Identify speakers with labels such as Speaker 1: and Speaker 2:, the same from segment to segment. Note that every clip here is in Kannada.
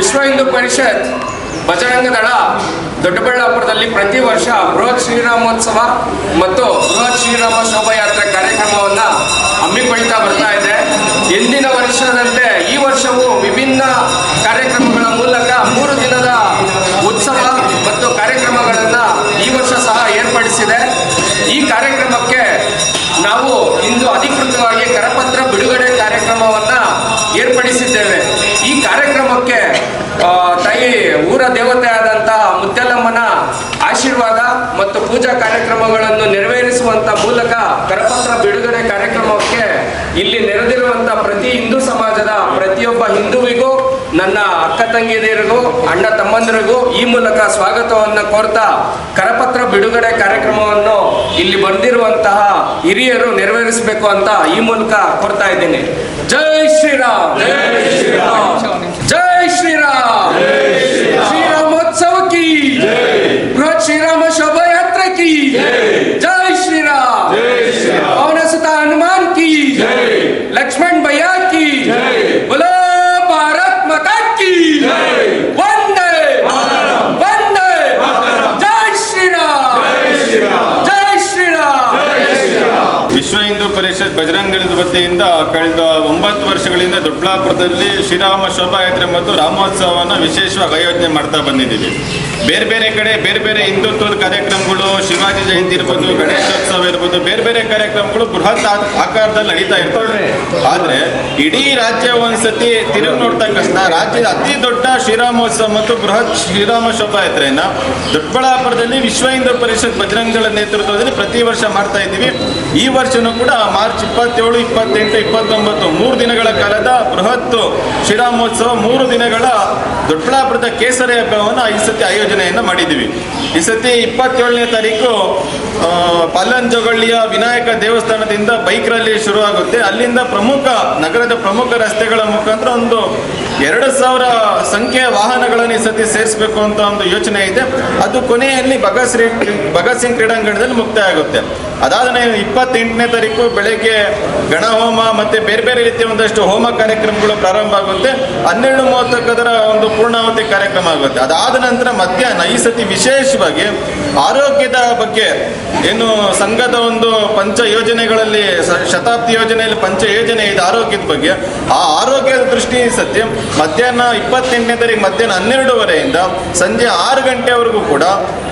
Speaker 1: ವಿಶ್ವ ಹಿಂದೂ ಪರಿಷತ್ ಬಜರಂಗ ದಳ ದೊಡ್ಡಬಳ್ಳಾಪುರದಲ್ಲಿ ಪ್ರತಿ ವರ್ಷ ಬೃಹತ್ ಶ್ರೀರಾಮೋತ್ಸವ ಮತ್ತು ಬೃಹತ್ ಶ್ರೀರಾಮ ಶೋಭಾಯಾತ್ರೆ ಕಾರ್ಯಕ್ರಮವನ್ನು ಹಮ್ಮಿಕೊಳ್ತಾ ಬರ್ತಾ ಇದೆ. ಎಂದಿನ ವರ್ಷದಂತೆ ಈ ವರ್ಷವೂ ವಿಭಿನ್ನ ಕಾರ್ಯಕ್ರಮಗಳ ಮೂಲಕ 3 ದಿನದ ಉತ್ಸವ ಮತ್ತು ಕಾರ್ಯಕ್ರಮಗಳನ್ನು ಈ ವರ್ಷ ಸಹ ಏರ್ಪಡಿಸಿದೆ. ಈ ಕಾರ್ಯಕ್ರಮಕ್ಕೆ ನಾವು ಇಂದು ಅಧಿಕೃತವಾಗಿ ಕರಪತ್ರ ಬಿಡುಗಡೆ ಕಾರ್ಯಕ್ರಮವನ್ನು ಏರ್ಪಡಿಸಿದ್ದೇವೆ. ಈ ಕಾರ್ಯಕ್ರಮಕ್ಕೆ ತಾಯಿ ಊರ ದೇವತೆ ಆದಂತಹ ಮುತ್ಯಲಮ್ಮನ ಆಶೀರ್ವಾದ ಮತ್ತು ಪೂಜಾ ಕಾರ್ಯಕ್ರಮಗಳನ್ನು ನೆರವೇರಿಸುವಂತ ಮೂಲಕ ಕರಪತ್ರ ಬಿಡುಗಡೆ ಕಾರ್ಯಕ್ರಮಕ್ಕೆ ಇಲ್ಲಿ ನೆರೆದಿರುವಂತ ಪ್ರತಿ ಹಿಂದೂ ಸಮಾಜದ ಪ್ರತಿಯೊಬ್ಬ ಹಿಂದುವಿಗೂ, ನನ್ನ ಅಕ್ಕ ತಂಗಿಯರಿಗೂ, ಅಣ್ಣ ತಮ್ಮಂದಿರಿಗೂ ಈ ಮೂಲಕ ಸ್ವಾಗತವನ್ನು ಕೋರ್ತಾ ಕರಪತ್ರ ಬಿಡುಗಡೆ ಕಾರ್ಯಕ್ರಮವನ್ನು ಇಲ್ಲಿ ಬಂದಿರುವಂತಹ ಹಿರಿಯರು ನೆರವೇರಿಸಬೇಕು ಅಂತ ಈ ಮೂಲಕ ಕೋರ್ತಾ ಇದ್ದೀನಿ. ಜೈ ಶ್ರೀರಾಮ್, ಜೈ ಶ್ರೀರಾಮ್, ಜೈ ಶ್ರೀರಾಮ್, ಶ್ರೀರಾಮೋತ್ಸವ ಕಿ, ಬೃಹತ್ ಶ್ರೀರಾಮ ಶೋಭಾಯಾತ್ರೆ ಕಿ, ಜೈ ಶ್ರೀರಾಮ್, ಪವನ ಸುತ ಹನುಮಾನ್ ಕಿ, ಲಕ್ಷ್ಮಣ್ ಭಯ್ಯ ಕಿ, बोलो भारत माता की, वंदे वंदे, जय श्री राम, जय श्री राम.
Speaker 2: ವಿಶ್ವ ಹಿಂದೂ ಪರಿಷತ್ ಬಜರಂಗ ದಳದ ವತಿಯಿಂದ ಕಳೆದ 9 ವರ್ಷಗಳಿಂದ ದೊಡ್ಡಬಳ್ಳಾಪುರದಲ್ಲಿ ಶ್ರೀರಾಮ ಶೋಭಾಯಾತ್ರೆ ಮತ್ತು ರಾಮೋತ್ಸವವನ್ನು ವಿಶೇಷವಾಗಿ ಆಯೋಜನೆ ಮಾಡ್ತಾ ಬಂದಿದ್ದೀವಿ. ಬೇರೆ ಬೇರೆ ಕಡೆ ಬೇರೆ ಬೇರೆ ಹಿಂದುತ್ವದ ಕಾರ್ಯಕ್ರಮಗಳು, ಶಿವಾಜಿ ಜಯಂತಿ ಇರ್ಬೋದು, ಗಣೇಶೋತ್ಸವ ಇರ್ಬೋದು, ಬೇರೆ ಬೇರೆ ಕಾರ್ಯಕ್ರಮಗಳು ಬೃಹತ್ ಆಕಾರದಲ್ಲಿ ನಡೀತಾ ಇರ್ತವೆ. ಆದರೆ ಇಡೀ ರಾಜ್ಯ ಒಂದ್ಸತಿ ತಿರುಗಿ ನೋಡ್ತಕ್ಕ ರಾಜ್ಯದ ಅತಿ ದೊಡ್ಡ ಶ್ರೀರಾಮೋತ್ಸವ ಮತ್ತು ಬೃಹತ್ ಶ್ರೀರಾಮ ಶೋಭಾಯಾತ್ರೆಯನ್ನ ದೊಡ್ಡಬಳ್ಳಾಪುರದಲ್ಲಿ ವಿಶ್ವ ಹಿಂದೂ ಪರಿಷತ್ ಬಜರಂಗ ದಳದ ನೇತೃತ್ವದಲ್ಲಿ ಪ್ರತಿ ವರ್ಷ ಮಾಡ್ತಾ ಇದ್ದೀವಿ. ಈ ವರ್ಷನೂ ಕೂಡ ಮಾರ್ಚ್ 27, 28, 29 3 ದಿನಗಳ ಕಾಲದ ಬೃಹತ್ ಶ್ರೀರಾಮೋತ್ಸವ 3 ದಿನಗಳ ದೊಡ್ಡಬಳ್ಳಾಪುರದ ಕೇಸರಿ ಹಬ್ಬವನ್ನು ಈ ಸತಿ ಆಯೋಜನೆಯನ್ನು ಮಾಡಿದ್ದೀವಿ. ಈ ಸತಿ 27ನೇ ತಾರೀಕು ಪಾಲಂಜೊಗಳ್ಳಿಯ ವಿನಾಯಕ ದೇವಸ್ಥಾನದಿಂದ ಬೈಕ್ ರ್ಯಾಲಿ ಶುರುವಾಗುತ್ತೆ. ಅಲ್ಲಿಂದ ನಗರದ ಪ್ರಮುಖ ರಸ್ತೆಗಳ ಮುಖಾಂತರ ಒಂದು 2,000 ಸಂಖ್ಯೆಯ ವಾಹನಗಳನ್ನು ಈ ಸತಿ ಸೇರಿಸಬೇಕು ಅಂತ ಒಂದು ಯೋಚನೆ ಇದೆ. ಅದು ಕೊನೆಯಲ್ಲಿ ಭಗತ್ ಸಿಂಗ್ ಕ್ರೀಡಾಂಗಣದಲ್ಲಿ ಮುಕ್ತಾಯ ಆಗುತ್ತೆ. ಅದಾದ 28ನೇ ತಾರೀಕು ಬೆಳಗ್ಗೆ ಗಣಹೋಮ ಮತ್ತೆ ಬೇರೆ ಬೇರೆ ರೀತಿಯ ಒಂದಷ್ಟು ಹೋಮ ಕಾರ್ಯಕ್ರಮಗಳು ಪ್ರಾರಂಭ ಆಗುತ್ತೆ. 12:30 ಅದರ ಒಂದು ಪೂರ್ಣಾವತಿ ಕಾರ್ಯಕ್ರಮ ಆಗುತ್ತೆ. ಅದಾದ ನಂತರ ಮಧ್ಯಾಹ್ನ ಈ ಸತಿ ವಿಶೇಷವಾಗಿ ಆರೋಗ್ಯದ ಬಗ್ಗೆ ಏನು ಸಂಘದ ಒಂದು ಪಂಚ ಯೋಜನೆಗಳಲ್ಲಿ ಶತಾಬ್ದಿ ಯೋಜನೆಯಲ್ಲಿ ಪಂಚ ಯೋಜನೆ ಇದೆ ಆರೋಗ್ಯದ ಬಗ್ಗೆ. ಆ ಆರೋಗ್ಯದ ದೃಷ್ಟಿ ಸತಿ ಮಧ್ಯಾಹ್ನ 28ನೇ ತಾರೀಕು ಮಧ್ಯಾಹ್ನ 12:30ಯಿಂದ ಸಂಜೆ 6 ಗಂಟೆವರೆಗೂ ಕೂಡ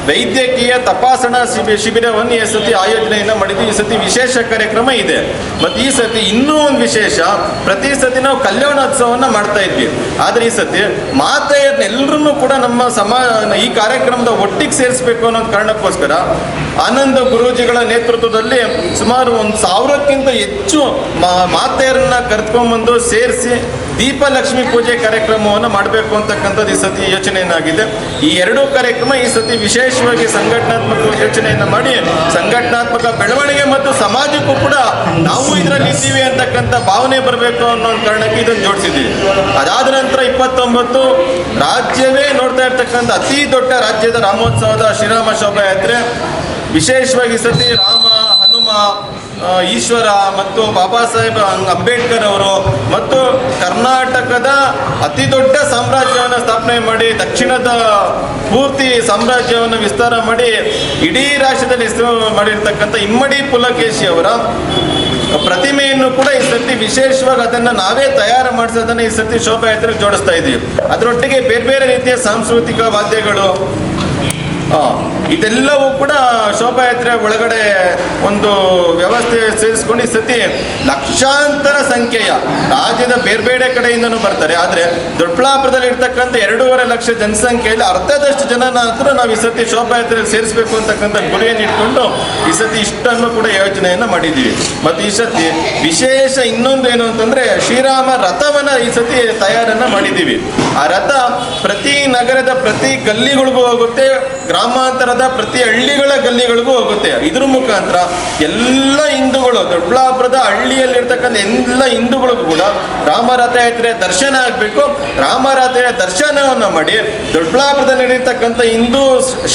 Speaker 2: ವೈದ್ಯಕೀಯ ತಪಾಸಣಾ ಶಿಬಿರವನ್ನು ಈ ಸತಿ ಆಯೋಜನೆಯನ್ನು ಮಾಡಿದ್ವಿ. ಈ ಸತಿ ವಿಶೇಷ ಕಾರ್ಯಕ್ರಮ ಇದೆ. ಮತ್ತು ಈ ಸತಿ ಇನ್ನೂ ಒಂದು ವಿಶೇಷ, ಪ್ರತಿ ಸತಿ ನಾವು ಕಲ್ಯಾಣೋತ್ಸವವನ್ನು ಮಾಡ್ತಾ ಇದ್ವಿ. ಆದರೆ ಈ ಸತಿ ಮಾತೆಯರನ್ನೆಲ್ಲರನ್ನೂ ಕೂಡ ನಮ್ಮ ಈ ಕಾರ್ಯಕ್ರಮದ ಒಟ್ಟಿಗೆ ಸೇರಿಸಬೇಕು ಅನ್ನೋ ಕಾರಣಕ್ಕೋಸ್ಕರ ಆನಂದ ಗುರೂಜಿಗಳ ನೇತೃತ್ವದಲ್ಲಿ ಸುಮಾರು 1,000ಕ್ಕಿಂತ ಹೆಚ್ಚು ಮಾತೆಯರನ್ನ ಕರೆದುಕೊಂಡ್ಬಂದು ಸೇರಿಸಿ ದೀಪಲಕ್ಷ್ಮಿ ಪೂಜೆ ಕಾರ್ಯಕ್ರಮವನ್ನು ಮಾಡಬೇಕು ಅಂತಕ್ಕಂಥದ್ದು ಈ ಸತಿ ಯೋಚನೆಯನ್ನಾಗಿದೆ. ಈ 2 ಕಾರ್ಯಕ್ರಮ ಈ ಸತಿ ವಿಶೇಷವಾಗಿ ಸಂಘಟನಾತ್ಮಕ ಯೋಚನೆಯನ್ನು ಮಾಡಿ ಸಂಘಟನಾತ್ಮಕ ಬೆಳವಣಿಗೆ ಮತ್ತು ಸಮಾಜಕ್ಕೂ ಕೂಡ ನಾವು ಇದರಲ್ಲಿ ಇದ್ದೀವಿ ಅಂತಕ್ಕಂಥ ಭಾವನೆ ಬರಬೇಕು ಅನ್ನೋ ಒಂದು ಕಾರಣಕ್ಕೆ ಇದನ್ನು ಜೋಡಿಸಿದ್ದೀವಿ. ಅದಾದ ನಂತರ 29 ರಾಜ್ಯವೇ ನೋಡ್ತಾ ಇರ್ತಕ್ಕಂಥ ಅತಿ ದೊಡ್ಡ ರಾಜ್ಯದ ರಾಮೋತ್ಸವದ ಶ್ರೀರಾಮ ಶೋಭಾಯಾತ್ರೆ. ವಿಶೇಷವಾಗಿ ಈ ಸತಿ ರಾಮ, ಹನುಮ, ಈಶ್ವರ ಮತ್ತು ಬಾಬಾ ಸಾಹೇಬ್ ಅಂಬೇಡ್ಕರ್ ಅವರು ಮತ್ತು ಕರ್ನಾಟಕದ ಅತಿ ದೊಡ್ಡ ಸಾಮ್ರಾಜ್ಯವನ್ನು ಸ್ಥಾಪನೆ ಮಾಡಿ ದಕ್ಷಿಣದ ಪೂರ್ತಿ ಸಾಮ್ರಾಜ್ಯವನ್ನು ವಿಸ್ತಾರ ಮಾಡಿ ಇಡೀ ರಾಷ್ಟ್ರದಲ್ಲಿ ಹೆಸರು ಮಾಡಿರ್ತಕ್ಕಂಥ ಇಮ್ಮಡಿ ಪುಲಕೇಶಿ ಅವರ ಪ್ರತಿಮೆಯನ್ನು ಕೂಡ ಈ ಸತಿ ವಿಶೇಷವಾಗಿ ಅದನ್ನು ನಾವೇ ತಯಾರು ಮಾಡಿಸೋದನ್ನು ಈ ಸತಿ ಶೋಭಾಯಾತ್ರೆಗೆ ಜೋಡಿಸ್ತಾ ಇದ್ದೀವಿ. ಅದರೊಟ್ಟಿಗೆ ಬೇರೆ ಬೇರೆ ರೀತಿಯ ಸಾಂಸ್ಕೃತಿಕ ವಾದ್ಯಗಳು ಇದೆಲ್ಲವೂ ಕೂಡ ಶೋಭಾಯಾತ್ರೆ ಒಳಗಡೆ ಒಂದು ವ್ಯವಸ್ಥೆ ಸೇರಿಸ್ಕೊಂಡು ಈ ಸತಿ ಲಕ್ಷಾಂತರ ಸಂಖ್ಯೆಯ ರಾಜ್ಯದ ಬೇರೆ ಬೇರೆ ಕಡೆಯಿಂದನೂ ಬರ್ತಾರೆ. ಆದರೆ ದೊಡ್ಡಬಳ್ಳಾಪುರದಲ್ಲಿ ಇರ್ತಕ್ಕಂಥ 2.5 ಲಕ್ಷ ಜನಸಂಖ್ಯೆಯಲ್ಲಿ ಅರ್ಧದಷ್ಟು ಜನನ ಹತ್ರ ನಾವು ಈ ಸತಿ ಶೋಭಾಯಾತ್ರೆಯಲ್ಲಿ ಸೇರಿಸಬೇಕು ಅಂತಕ್ಕಂಥ ಗುರಿಯನ್ನು ಇಟ್ಕೊಂಡು ಈ ಸತಿ ಇಷ್ಟನ್ನು ಕೂಡ ಯೋಚನೆಯನ್ನು ಮಾಡಿದ್ದೀವಿ. ಮತ್ತು ಈ ಸತಿ ವಿಶೇಷ ಇನ್ನೊಂದು ಏನು ಅಂತಂದರೆ ಶ್ರೀರಾಮ ರಥವನ್ನು ಈ ಸತಿ ತಯಾರನ್ನು ಮಾಡಿದ್ದೀವಿ. ಆ ರಥ ಪ್ರತಿ ನಗರದ ಪ್ರತಿ ಗಲ್ಲಿಗಳಿಗೂ ಹೋಗುತ್ತೆ, ಗ್ರಾಮಾಂತರದ ಪ್ರತಿ ಹಳ್ಳಿಗಳ ಗಲ್ಲಿಗಳಿಗೂ ಹೋಗುತ್ತೆ. ಇದ್ರ ಮುಖಾಂತರ ಎಲ್ಲ ಹಿಂದೂಗಳು, ದೊಡ್ಡಬಳ್ಳಾಪುರದ ಹಳ್ಳಿಯಲ್ಲಿರ್ತಕ್ಕಂಥ ಎಲ್ಲ ಹಿಂದೂಗಳಿಗೂ ಕೂಡ ರಾಮರಥಯಾತ್ರೆ ದರ್ಶನ ಆಗಬೇಕು. ರಾಮರಥೆಯ ದರ್ಶನವನ್ನು ಮಾಡಿ ದೊಡ್ಡಬಳ್ಳಾಪುರದಲ್ಲಿ ನಡೀತಕ್ಕಂಥ ಹಿಂದೂ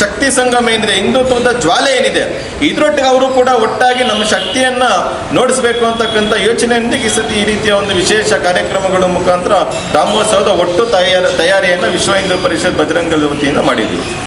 Speaker 2: ಶಕ್ತಿ ಸಂಗಮ ಏನಿದೆ, ಹಿಂದುತ್ವದ ಜ್ವಾಲೆ ಏನಿದೆ, ಇದರೊಟ್ಟಿಗೆ ಅವರು ಕೂಡ ಒಟ್ಟಾಗಿ ನಮ್ಮ ಶಕ್ತಿಯನ್ನ ನೋಡಿಸ್ಬೇಕು ಅಂತಕ್ಕಂಥ ಯೋಚನೆಯೊಂದಿಗೆ ಈ ಸತಿ ಈ ರೀತಿಯ ಒಂದು ವಿಶೇಷ ಕಾರ್ಯಕ್ರಮಗಳ ಮುಖಾಂತರ ರಾಮೋತ್ಸವದ ಒಟ್ಟು ತಯಾರಿಯನ್ನು ವಿಶ್ವ ಹಿಂದೂ ಪರಿಷತ್ ಬಜರಂಗ ದಳ ವತಿಯಿಂದ ಮಾಡಿದ್ವಿ.